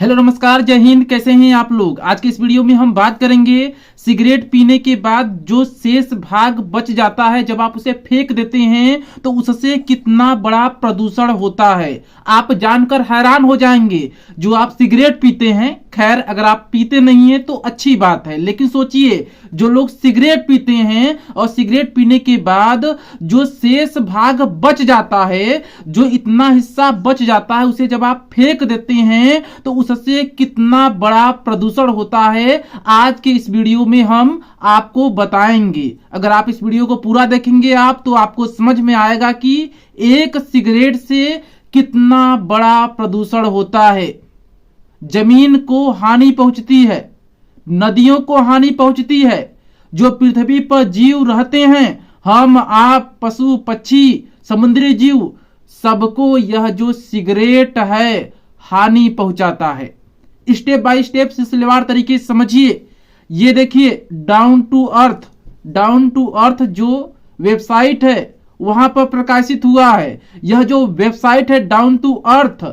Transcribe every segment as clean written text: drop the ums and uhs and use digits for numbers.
Hello नमस्कार, जय हिंद। कैसे हैं आप लोग। आज के इस वीडियो में हम बात करेंगे सिगरेट पीने के बाद जो शेष भाग बच जाता है, जब आप उसे फेंक देते हैं तो उससे कितना बड़ा प्रदूषण होता है। आप जानकर हैरान हो जाएंगे। जो आप सिगरेट पीते हैं, खैर अगर आप पीते नहीं हैं तो अच्छी बात है, लेकिन सोचिए जो लोग सिगरेट पीते हैं और सिगरेट पीने के बाद जो शेष भाग बच जाता है, जो इतना हिस्सा बच जाता है, उसे जब आप फेंक देते हैं तो उससे कितना बड़ा प्रदूषण होता है, आज के इस वीडियो में हम आपको बताएंगे। अगर आप इस वीडियो को पूरा देखेंगे आप तो आपको समझ में आएगा कि एक सिगरेट से कितना बड़ा प्रदूषण होता है। जमीन को हानि पहुंचती है, नदियों को हानि पहुंचती है, जो पृथ्वी पर जीव रहते हैं, हम आप पशु पक्षी समुद्री जीव, सबको यह जो सिगरेट है हानि पहुंचाता है। स्टेप बाय स्टेप सिलसिलेवार तरीके से समझिए। ये देखिए डाउन टू अर्थ जो वेबसाइट है वहां पर प्रकाशित हुआ है। यह जो वेबसाइट है down to earth,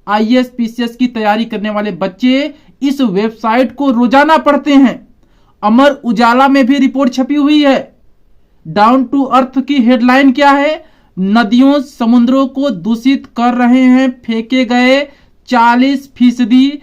IAS PCS की तैयारी करने वाले बच्चे इस वेबसाइट को रोजाना पढ़ते हैं। अमर उजाला में भी रिपोर्ट छपी हुई है। डाउन टू अर्थ की हेडलाइन क्या है? नदियों समुद्रों को दूषित कर रहे हैं फेंके गए 40%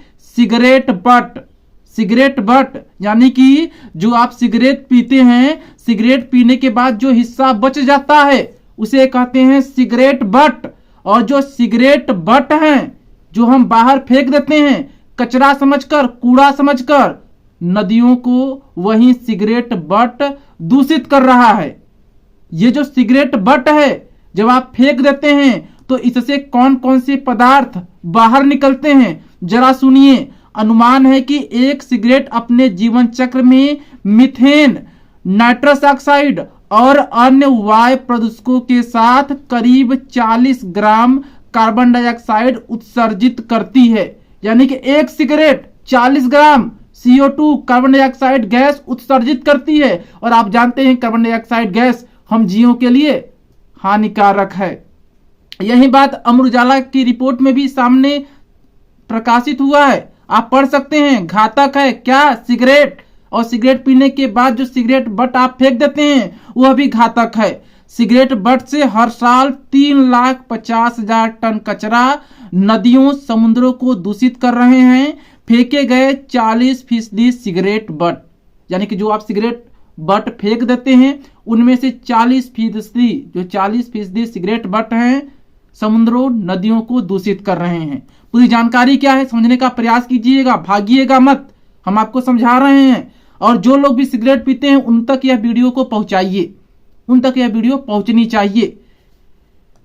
सिगरेट बट यानी कि जो आप सिगरेट पीते हैं, सिगरेट पीने के बाद जो हिस्सा बच जाता है उसे कहते हैं सिगरेट बट। और जो सिगरेट बट हैं जो हम बाहर फेंक देते हैं कचरा समझकर, कूड़ा समझकर, नदियों को वही सिगरेट बट दूषित कर रहा है। ये जो सिगरेट बट है जब आप फेंक देते हैं तो इससे कौन कौन से पदार्थ बाहर निकलते हैं जरा सुनिए। अनुमान है कि एक सिगरेट अपने जीवन चक्र में मीथेन, नाइट्रस ऑक्साइड और अन्य वायु प्रदूषकों के साथ करीब 40 ग्राम कार्बन डाइऑक्साइड उत्सर्जित करती है। यानी कि एक सिगरेट 40 ग्राम CO2 कार्बन डाइऑक्साइड गैस उत्सर्जित करती है। और आप जानते हैं कार्बन डाइऑक्साइड गैस हम जीवों के लिए हानिकारक है। यही बात अमर उजाला की रिपोर्ट में भी सामने प्रकाशित हुआ है, आप पढ़ सकते हैं। घातक है क्या? सिगरेट। और सिगरेट पीने के बाद जो सिगरेट बट आप फेंक देते हैं वह भी घातक है। सिगरेट बट से हर साल 3,50,000 टन कचरा नदियों समुद्रों को दूषित कर रहे हैं फेंके गए 40% सिगरेट बट। यानी कि जो आप सिगरेट बट फेंक देते हैं उनमें से 40% जो 40% सिगरेट बट हैं समुद्रों नदियों को दूषित कर रहे हैं। पूरी जानकारी क्या है समझने का प्रयास कीजिएगा, भागिएगा मत, हम आपको समझा रहे हैं। और जो लोग भी सिगरेट पीते हैं उन तक यह वीडियो को पहुंचाइए, उन तक यह वीडियो पहुंचनी चाहिए।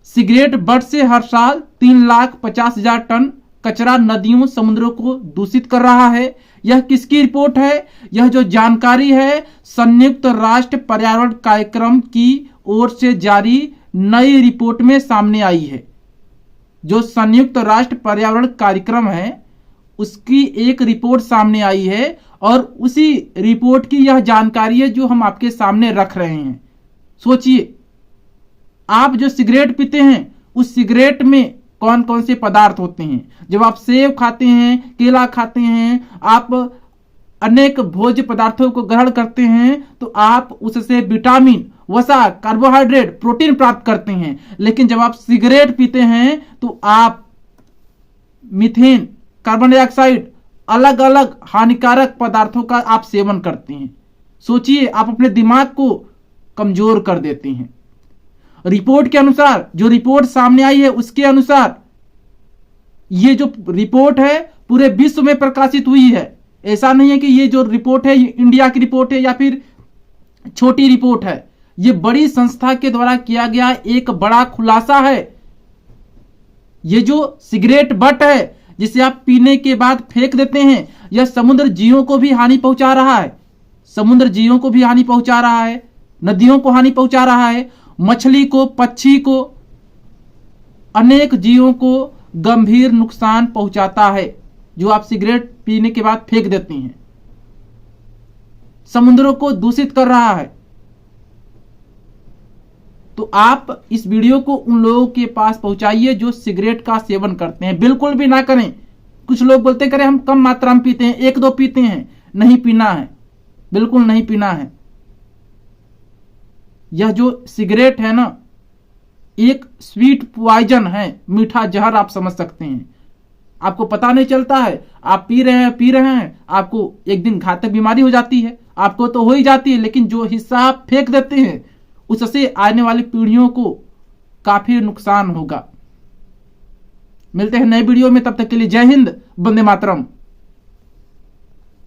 सिगरेट बट से हर साल 3,50,000 टन कचरा नदियों समुद्रों को दूषित कर रहा है। यह किसकी रिपोर्ट है? यह जो जानकारी है संयुक्त राष्ट्र पर्यावरण कार्यक्रम की ओर से जारी नई रिपोर्ट में सामने आई है। जो संयुक्त राष्ट्र पर्यावरण कार्यक्रम है उसकी एक रिपोर्ट सामने आई है और उसी रिपोर्ट की यह जानकारी है जो हम आपके सामने रख रहे हैं। सोचिए आप जो सिगरेट पीते हैं उस सिगरेट में कौन कौन से पदार्थ होते हैं। जब आप सेब खाते हैं, केला खाते हैं, आप अनेक भोज्य पदार्थों को ग्रहण करते हैं तो आप उससे विटामिन, वसा, कार्बोहाइड्रेट, प्रोटीन प्राप्त करते हैं। लेकिन जब आप सिगरेट पीते हैं तो आप मीथेन, कार्बन डाइऑक्साइड, अलग अलग हानिकारक पदार्थों का आप सेवन करते हैं। सोचिए आप अपने दिमाग को कमजोर कर देते हैं। रिपोर्ट के अनुसार, जो रिपोर्ट सामने आई है उसके अनुसार, ये जो रिपोर्ट है पूरे विश्व में प्रकाशित हुई है। ऐसा नहीं है कि ये जो रिपोर्ट है इंडिया की रिपोर्ट है या फिर छोटी रिपोर्ट है। ये बड़ी संस्था के द्वारा किया गया एक बड़ा खुलासा है। ये जो सिगरेट बट है जिसे आप पीने के बाद फेंक देते हैं, यह समुद्र जीवों को भी हानि पहुंचा रहा है। समुद्र जीवों को भी हानि पहुंचा रहा है, नदियों को हानि पहुंचा रहा है, मछली को, पक्षी को, अनेक जीवों को गंभीर नुकसान पहुंचाता है जो आप सिगरेट पीने के बाद फेंक देते हैं। समुद्रों को दूषित कर रहा है। तो आप इस वीडियो को उन लोगों के पास पहुंचाइए जो सिगरेट का सेवन करते हैं। बिल्कुल भी ना करें, कुछ लोग बोलते हैं, करे हम कम मात्रा में पीते हैं, 1-2 पीते हैं। नहीं पीना है, बिल्कुल नहीं पीना है। यह जो सिगरेट है ना, एक स्वीट पॉइजन है, मीठा जहर आप समझ सकते हैं। आपको पता नहीं चलता है, आप पी रहे हैं, आपको एक दिन घातक बीमारी हो जाती है। आपको तो हो ही जाती है, लेकिन जो हिस्सा आप फेंक देते हैं उससे आने वाली पीढ़ियों को काफी नुकसान होगा। मिलते हैं नए वीडियो में, तब तक के लिए जय हिंद, वंदे मातरम।